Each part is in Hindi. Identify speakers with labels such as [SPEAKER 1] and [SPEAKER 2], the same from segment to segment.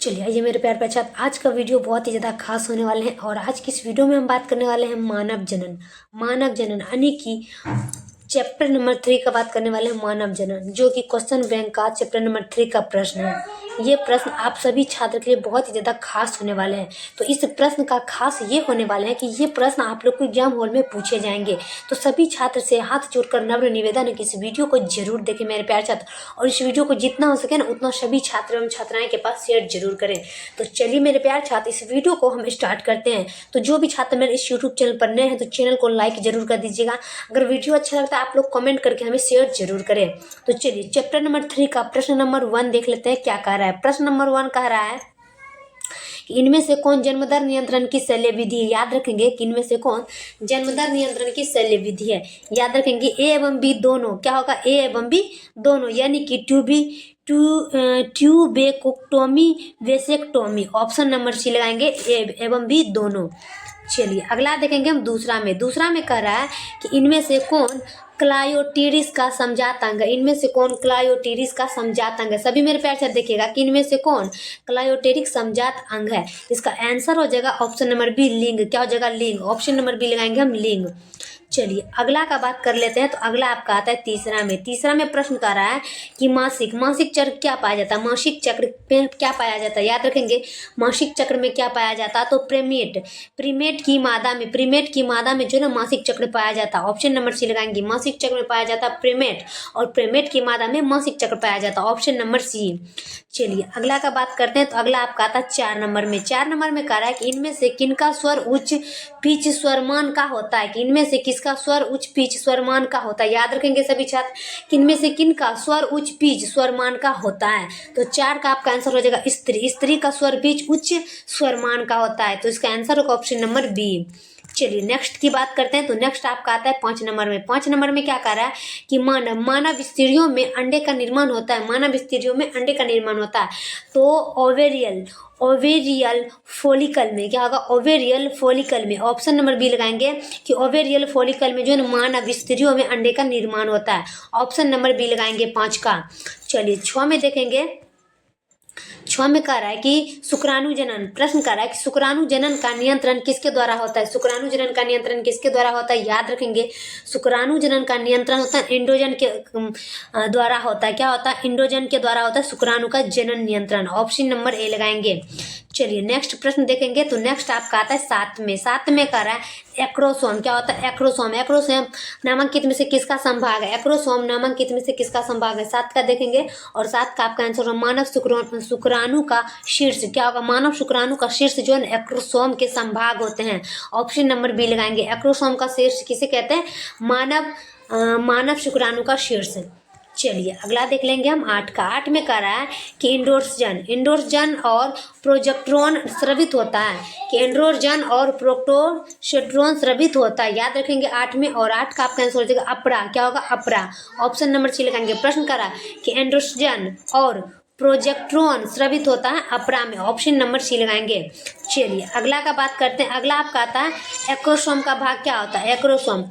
[SPEAKER 1] चलिए आइए मेरे प्यार प्रचार, आज का वीडियो बहुत ही ज़्यादा खास होने वाले हैं। और आज की इस वीडियो में हम बात करने वाले हैं मानव जनन। मानव जनन यानी कि चैप्टर नंबर 3 का बात करने वाले हैं, मानव जनन, जो कि क्वेश्चन बैंक का चैप्टर नंबर 3 का प्रश्न है। ये प्रश्न आप सभी छात्र के लिए बहुत ही ज़्यादा खास होने वाले हैं। तो इस प्रश्न का खास ये होने वाले हैं कि ये प्रश्न आप लोग को एग्जाम हॉल में पूछे जाएंगे। तो सभी छात्र से हाथ जोड़कर नम्र निवेदन है कि इस वीडियो को जरूर देखें मेरे प्यारे छात्र, और इस वीडियो को जितना हो सके ना उतना सभी छात्र एवं छात्राएं के पास शेयर जरूर करें। तो चलिए मेरे प्यारे छात्र, इस वीडियो को हम स्टार्ट करते हैं। तो जो भी छात्र मेरे इस यूट्यूब चैनल पर नए हैं तो चैनल को लाइक जरूर कर दीजिएगा। अगर वीडियो अच्छा लगता है आप लोग कमेंट करके हमें शेयर जरूर करें। तो चलिए चैप्टर नंबर 3 का प्रश्न नंबर 1 देख लेते हैं क्या कह रहा है। प्रश्न नंबर 1 कह रहा है कि इनमें से कौन जन्मदर नियंत्रण की शल्य विधि है। याद रखेंगे कि इनमें से कौन जन्मदर नियंत्रण की शल्य विधि है। याद रखेंगे ए एवं बी दोनों, क्या होगा, ए एवं बी दोनों, यानी कि ट्यूबेकोक्टोमी वेसेक्टोमी। ऑप्शन नंबर सी लगाएंगे, ए एवं बी दोनों। चलिए अगला देखेंगे हम दूसरा में कह रहा है कि इनमें से कौन क्लायोटिरिस का समजात अंग है। इनमें से कौन क्लायोटिरिस का समजात अंग है। सभी मेरे प्यार से देखिएगा कि इनमें से कौन क्लायोटेरिक समजात अंग है। इसका आंसर हो जाएगा ऑप्शन नंबर बी, लिंग। क्या हो जाएगा, लिंग। ऑप्शन नंबर बी लगाएंगे हम, लिंग। चलिए अगला का बात कर लेते हैं। तो अगला आपका आता है तीसरा में प्रश्न कर रहा है कि मासिक चक्र क्या पाया जाता है। मासिक चक्र में क्या पाया जाता है। याद रखेंगे मासिक चक्र में क्या पाया जाता है, तो प्रीमेट की मादा में जो है ना मासिक चक्र पाया जाता है। ऑप्शन नंबर सी लगाएंगे, मासिक चक्र में पाया जाता है प्रीमेट, और प्रीमेट की मादा में मासिक चक्र पाया जाता है। Option number C. चलिए अगला का बात करते हैं। तो अगला आपका आता है 4 नंबर में कह रहा है कि इनमें से किनका स्वर उच्च पिच स्वरमान का होता है। कि इनमें से किसका स्वर उच्च पिच स्वरमान का होता है। याद रखेंगे सभी छात्र कि इनमें से किनका स्वर उच्च पिच स्वरमान का होता है। तो 4 का आपका आंसर हो जाएगा स्त्री का स्वर पिच उच्च स्वरमान का होता है। तो इसका आंसर होगा ऑप्शन नंबर बी। चलिए नेक्स्ट की बात करते हैं। तो नेक्स्ट आपका आता है 5 नंबर में क्या कह रहा है कि मानव स्त्रियों में अंडे का निर्माण होता है। तो ओवेरियल फॉलिकल में क्या होगा, ओवेरियल फॉलिकल में। ऑप्शन नंबर बी लगाएंगे कि ओवेरियल फॉलिकल में जो है मानव स्त्रियों में अंडे का निर्माण होता है। ऑप्शन नंबर बी लगाएंगे 5 का। चलिए 6 में देखेंगे। 6 में कह रहा है कि शुक्राणु जनन। प्रश्न कर रहा है कि शुक्राणु जनन का नियंत्रण किसके द्वारा होता है। याद रखेंगे शुक्राणु जनन का नियंत्रण होता है एंड्रोजन के द्वारा होता है। क्या होता है, एंड्रोजन के द्वारा होता है शुक्राणु का जनन नियंत्रण। ऑप्शन नंबर ए लगाएंगे। चलिए नेक्स्ट प्रश्न देखेंगे। तो नेक्स्ट आपका आता है 7 में कह रहा है एक्रोसोम। क्या होता है, एक्रोसोम नामांकित में से किसका संभाग है। एक्रोसोम नामांकित में से किसका संभाग है। 7 का देखेंगे और 7 का आपका आंसर मानव शुक्राणु का शीर्ष। क्या होगा, मानव शुक्राणु का शीर्ष जो है एक्रोसोम के संभाग होते हैं। ऑप्शन नंबर बी लगाएंगे। एक्रोसोम का शीर्ष किसे कहते हैं, मानव शुक्राणु का शीर्ष। चलिए अगला देख लेंगे हम 8 में कह रहा है कि इंडोर्जन और प्रोजेक्ट्रॉन स्रावित होता है। कि एंड्रोजन और प्रोक्टोस्टेरोन स्रावित होता है। याद रखेंगे 8 में, और 8 का आपका आंसर हो जाएगा अपरा। क्या होगा, अपरा। ऑप्शन नंबर सी लगाएंगे। प्रश्न करा कि एंड्रोजन और प्रोजेक्ट्रॉन स्रावित होता है अपरा में। ऑप्शन नंबर सी लगाएंगे। चलिए अगला का बात करते हैं। अगला आपका आता है एक्रोसोम का भाग क्या होता है। एक्रोसोम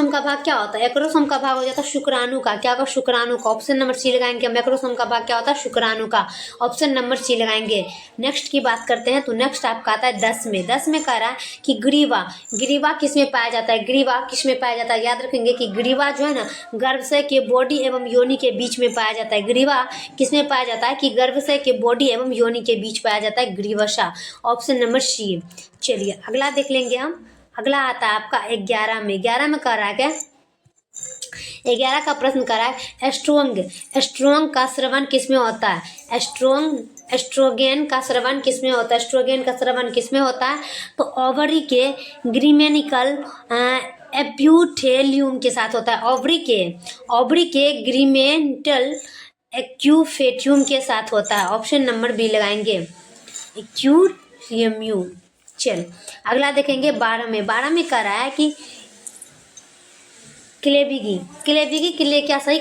[SPEAKER 1] का भाग क्या होता है। एक्रोसोम का भाग हो जाता है शुक्राणु का। क्या होगा, शुक्राणु का। ऑप्शन नंबर सी लगाएंगे हम। एक्रोसोम का भाग क्या होता है, शुक्राणु का। ऑप्शन नंबर सी लगाएंगे। नेक्स्ट की बात करते हैं। तो नेक्स्ट आपका आता है 10 में कह रहा है कि ग्रीवा किस में पाया जाता है। याद रखेंगे कि ग्रीवा जो है ना गर्भाशय के बॉडी एवं योनि के बीच में पाया जाता है। ग्रीवा किस में पाया जाता है, कि गर्भाशय के बॉडी एवं योनि के बीच पाया जाता है, ग्रीवसा। Option number C. चलिए अगला देख लेंगे हम। अगला आता है आपका 11 में कह रहा है क्या, 11 का प्रश्न कर रहा है एस्ट्रोंग का श्रवण किसमें होता है। एस्ट्रोगेन का श्रवण किसमें होता है। तो ओवरी के ग्रीमेनिकल एप्यूथेलियम के साथ होता है। ओवरी के ग्रीमेंटल एक्यूफेट्यूम के साथ होता है। ऑप्शन नंबर बी लगाएंगे, एक्यूफेट्यूम। चल अगला देखेंगे 12 में कह रहा है कि क्लेविकी के लिए क्या सही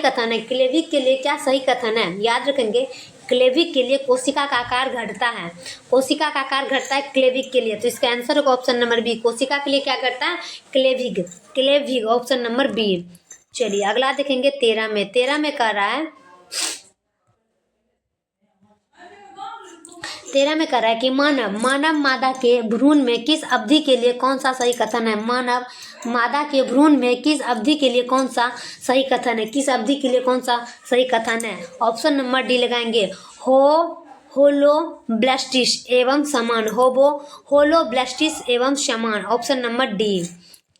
[SPEAKER 1] कथन है। याद रखेंगे क्लेविक के लिए कोशिका का आकार घटता है। क्लेविक के लिए। तो इसका आंसर होगा ऑप्शन नंबर बी। कोशिका के लिए क्या घटता है, क्लेविक। Option number B. चलिए अगला देखेंगे 13 में कह रहा है 13 में कर रहा है कि मानव मादा के भ्रूण में किस अवधि के लिए कौन सा सही कथन है। मानव मादा के भ्रूण में किस अवधि के लिए कौन सा सही कथन है। किस अवधि के लिए कौन सा सही कथन है। ऑप्शन नंबर डी लगाएंगे। होलोब्लास्टिस एवं समान। होलोब्लास्टिस एवं समान। Option number D.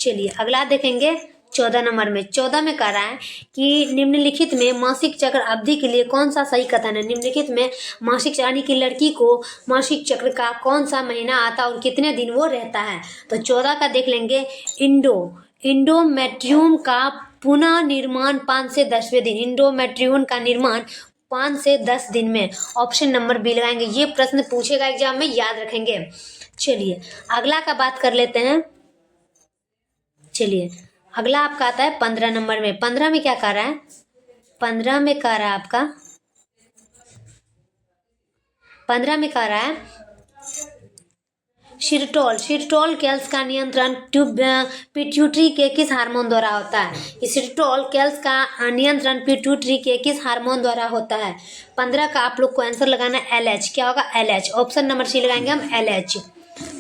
[SPEAKER 1] चलिए अगला देखेंगे 14 नंबर में। 14 में कह रहा है कि निम्नलिखित में मासिक चक्र अवधि के लिए कौन सा सही कथन है। निम्नलिखित में मासिक यानी कि लड़की को मासिक चक्र का कौन सा महीना आता है और कितने दिन वो रहता है। तो 14 का देख लेंगे। इंडोमेट्रियम का पुनः निर्माण 5 से 10वें दिन। इंडोमेट्रियम का निर्माण 5 से 10 दिन में। ऑप्शन नंबर बी लगाएंगे। ये प्रश्न पूछेगा एग्जाम में, याद रखेंगे। चलिए अगला का बात कर लेते हैं। चलिए अगला आपका आता है 15 नंबर में। 15 में क्या कह रहा है। 15 में कह रहा है आपका 15 में कह रहा है सिरटोल केल्स का नियंत्रण पिट्यूटरी के किस हार्मोन द्वारा होता है। सिरटोल केल्स का नियंत्रण पिट्यूटरी के किस हार्मोन द्वारा होता है। 15 का आप लोग को आंसर लगाना है LH। क्या होगा LH। ऑप्शन नंबर सी लगाएंगे हम LH।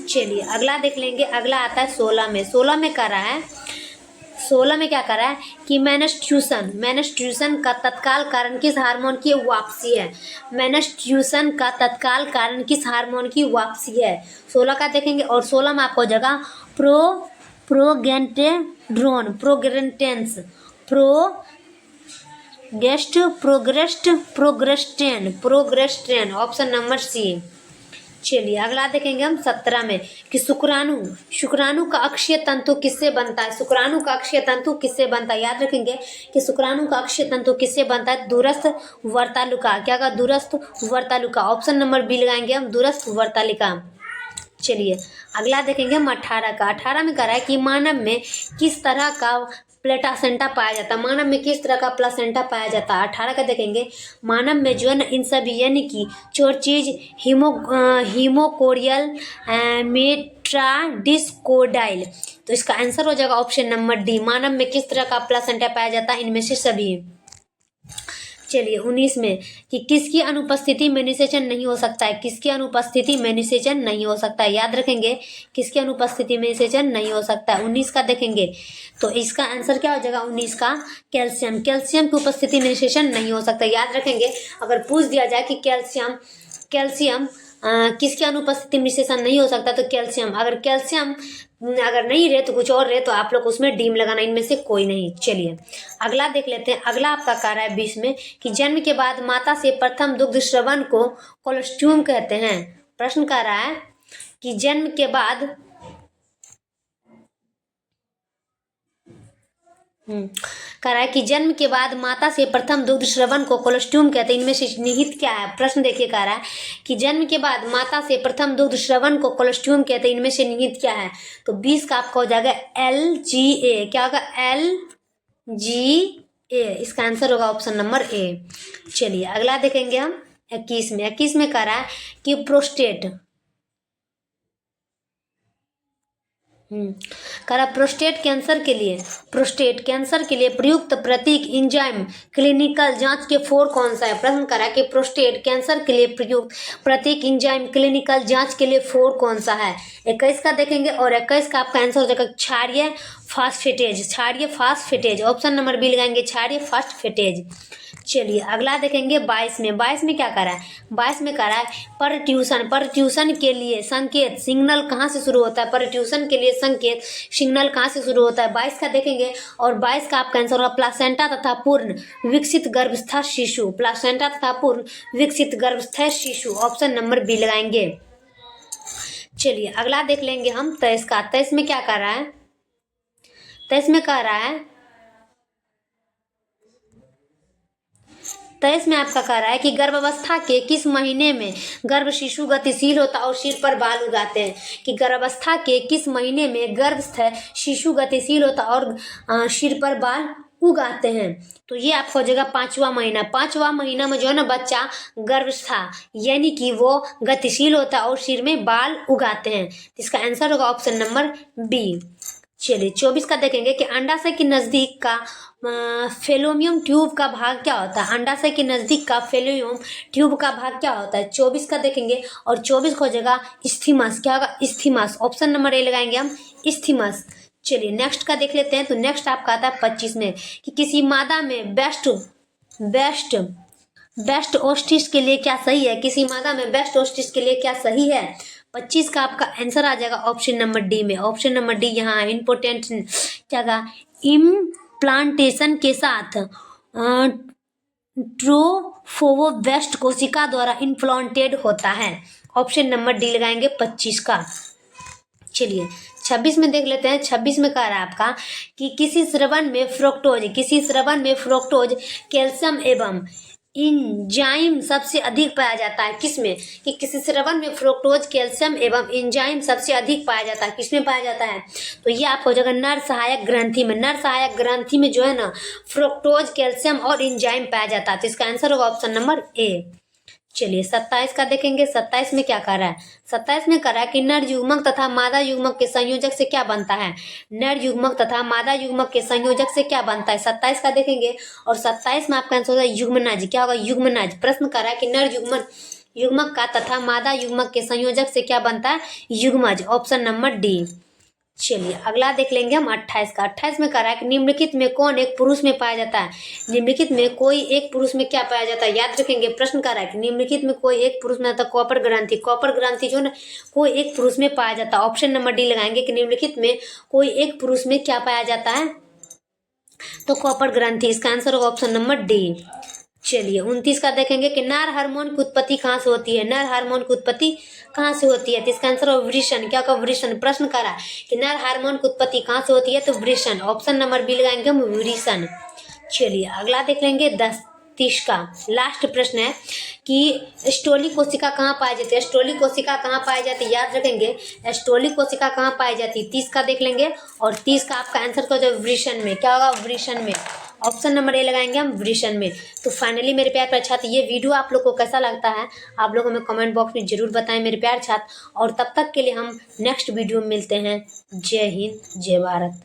[SPEAKER 1] चलिए अगला देख लेंगे। अगला आता है 16 में। 16 में कह रहा है 16 में क्या कर रहा है कि मेनस्ट्रुएशन का तत्काल कारण किस हार्मोन की वापसी है। मेनस्ट्रुएशन का तत्काल कारण किस हार्मोन की वापसी है। 16 का देखेंगे। और 16 में आपको जगह प्रोगेस्टेन। Option number C. चलिए अगला देखेंगे हम 17 में कि शुक्राणु का अक्षीय तंतु किससे बनता है। शुक्राणु का अक्षीय तंतु किससे बनता है। याद रखेंगे कि शुक्राणु का अक्षीय तंतु किससे बनता है। दूरस्थ वर्तालिका। क्या का दूरस्थ वर्तालिका। ऑप्शन नंबर बी लगाएंगे हम दूरस्थ वर्तालिका। चलिए अगला देखेंगे हम 18 का। 18 में कह रहा है कि मानव में किस तरह का प्लेटासेंटा पाया जाता है। मानव में किस तरह का प्लासेंटा पाया जाता है। 18 का देखेंगे। मानव में जो है ना इन सभी यानी कि चोर चीज हीमोकोरियल मेट्राडिस्कोडाइल। तो इसका आंसर हो जाएगा ऑप्शन नंबर डी। मानव में किस तरह का प्लासेंटा पाया जाता है। इनमें से सभी। चलिए 19 में कि किसकी अनुपस्थिति में निषेचन नहीं हो सकता है। किसकी अनुपस्थिति में निषेचन नहीं हो सकता है। याद रखेंगे किसकी अनुपस्थिति में निषेचन नहीं हो सकता है। 19 का देखेंगे तो इसका आंसर क्या हो जाएगा 19 का कैल्शियम की उपस्थिति में निषेचन नहीं हो सकता। याद रखेंगे अगर पूछ दिया जाए कि कैल्शियम किसकी अनुपस्थिति में निषेचन नहीं हो सकता तो कैल्शियम। अगर नहीं रहे तो कुछ और रहे तो आप लोग उसमें डीम लगाना। इनमें से कोई नहीं। चलिए अगला देख लेते हैं। अगला आपका कार्य है 20 में कि जन्म के बाद माता से प्रथम दुग्ध श्रवण को कोलोस्ट्यूम कहते हैं। प्रश्न कर रहा है कि जन्म के बाद कह रहा है कि जन्म के बाद माता से प्रथम दुग्ध श्रवण को कोलोस्ट्यूम कहते हैं। इनमें से निहित क्या है। प्रश्न देखिए कह रहा है कि जन्म के बाद माता से प्रथम दुग्ध श्रवण को कोलोस्ट्यूम कहते हैं। इनमें से निहित क्या है। तो 20 का आपका हो जाएगा LGA। क्या होगा LGA। इसका आंसर होगा ऑप्शन नंबर ए। चलिए अगला देखेंगे हम 21 में। 21 में कह रहा है कि प्रोस्टेट प्रोस्टेट कैंसर के लिए प्रयुक्त प्रतीक इंजाइम क्लिनिकल जांच के फोर कौन सा है। प्रश्न करा कि प्रोस्टेट कैंसर के लिए प्रयुक्त प्रतीक इंजाइम क्लिनिकल जांच के लिए फोर कौन सा है। 21 का देखेंगे और 21 का आपका आंसर हो जाएगा क्षारीय फास्फेटेज। ऑप्शन नंबर बी लगाएंगे क्षारीय फास्फेटेज। चलिए अगला देखेंगे 22 में। 22 में क्या करा है। 22 में करा है परट्यूशन के लिए संकेत सिग्नल कहाँ से शुरू होता है। परट्यूशन के लिए संकेत सिग्नल कहाँ से शुरू होता है। 22 का देखेंगे और 22 का आपका आंसर होगा प्लासेंटा तथा पूर्ण विकसित गर्भस्थ शिशु। ऑप्शन नंबर बी लगाएंगे। चलिए अगला देख लेंगे हम 23 का। 23 में क्या कर रहा है। 23 में कह रहा है 23 में आपका कह रहा है कि गर्भावस्था के किस महीने में गर्भ शिशु गतिशील होता है और सिर पर बाल उगाते हैं। कि गर्भावस्था के किस महीने में गर्भस्थ शिशु गतिशील होता है और सिर पर बाल उगाते हैं। तो ये आपको हो जाएगा 5वां महीना। 5वां महीना में जो है ना बच्चा गर्भस्था यानी कि वो गतिशील होता है और सिर में बाल उगाते हैं। इसका आंसर होगा ऑप्शन नंबर बी। चलिए 24 का देखेंगे कि अंडाशय के नजदीक का फेलोमियम ट्यूब का भाग क्या होता है। अंडाशय के नजदीक का फेलोमियम ट्यूब का भाग क्या होता है। 24 का देखेंगे और 24 को जगह इस्थीमस, क्या होगा इस्थीमस, ऑप्शन नंबर ए लगाएंगे हम इस्थीमस। चलिए नेक्स्ट का देख लेते हैं। तो नेक्स्ट आपका आता है 25 में कि किसी मादा में बेस्ट ओस्टिस के लिए क्या सही है। किसी मादा में बेस्ट ओस्टिस के लिए क्या सही है। 25 का आपका आंसर आ जाएगा ऑप्शन नंबर डी में। ऑप्शन नंबर डी यहाँ इम्पोर्टेंट क्या था, इम्प्लांटेशन के साथ ट्रोफोबोस्ट कोशिका द्वारा इम्प्लांटेड होता है। ऑप्शन नंबर डी लगाएंगे 25 का। चलिए 26 में देख लेते हैं। 26 में कह रहा है आपका कि किसी श्रवण में फ्रुक्टोज कैल्शियम एवं इंजाइम सबसे अधिक पाया जाता है। किसमें, कि किसी श्रवण में फ्रुक्टोज कैल्शियम एवं इंजाइम सबसे अधिक पाया जाता है। किसमें पाया जाता है, तो ये आपको हो जाएगा नर सहायक ग्रंथि में। नर सहायक ग्रंथि में जो है ना फ्रुक्टोज कैल्शियम और इंजाइम पाया जाता है। तो इसका आंसर होगा ऑप्शन नंबर ए। चलिए 27 का देखेंगे। 27 में क्या कर रहा है। 27 में कर रहा है कि नर युग्मक तथा मादा युग्मक के संयोजक से क्या बनता है। नर युग्मक तथा मादा युग्मक के संयोजक से क्या बनता है। 27 का देखेंगे और 27 में आपका आंसर होगा युग्मनज। क्या होगा युग्मनज। प्रश्न कर रहा है कि नर युग्मक का तथा मादा युग्मक के संयोजक से क्या बनता है, युग्मज। Option number D. चलिए अगला देख लेंगे हम 28 का। 28 में कह रहा है कि निम्नलिखित में कौन एक पुरुष में पाया जाता है। निम्नलिखित में कोई एक पुरुष में क्या पाया जाता है, याद रखेंगे। प्रश्न कर रहा है कि निम्नलिखित में कोई एक पुरुष में आता है कॉपर ग्रंथि। कॉपर ग्रंथि जो है ना कोई एक पुरुष में पाया जाता है। ऑप्शन नंबर डी लगाएंगे कि निम्नलिखित में कोई एक पुरुष में क्या पाया जाता है, तो कॉपर ग्रंथि। इसका आंसर होगा ऑप्शन नंबर डी। चलिए 29 का देखेंगे कि नर हार्मोन की उत्पत्ति कहाँ से होती है। नर हार्मोन की उत्पत्ति कहाँ से होती है, तो इसका आंसर है वृषण। क्या होगा वृषण। प्रश्न करा कि नर हार्मोन की उत्पत्ति कहाँ से होती है, तो वृषण। ऑप्शन नंबर बी लगाएंगे हम वृषण। चलिए अगला देख लेंगे 30 का लास्ट प्रश्न है कि स्टोली कोशिका कहाँ पाई जाती है। स्टोली कोशिका कहाँ पाई जाती है, याद रखेंगे स्टोली कोशिका कहाँ पाई जाती है। 30 का देख लेंगे और 30 का आपका आंसर क्या हो वृषण में। क्या होगा वृषण में। ऑप्शन नंबर ए लगाएंगे हम वृषण में। तो फाइनली मेरे प्यार छात्र ये वीडियो आप लोग को कैसा लगता है आप लोग हमें कमेंट बॉक्स में जरूर बताएं मेरे प्यार छात्र। और तब तक के लिए हम नेक्स्ट वीडियो में मिलते हैं। जय हिंद जय भारत।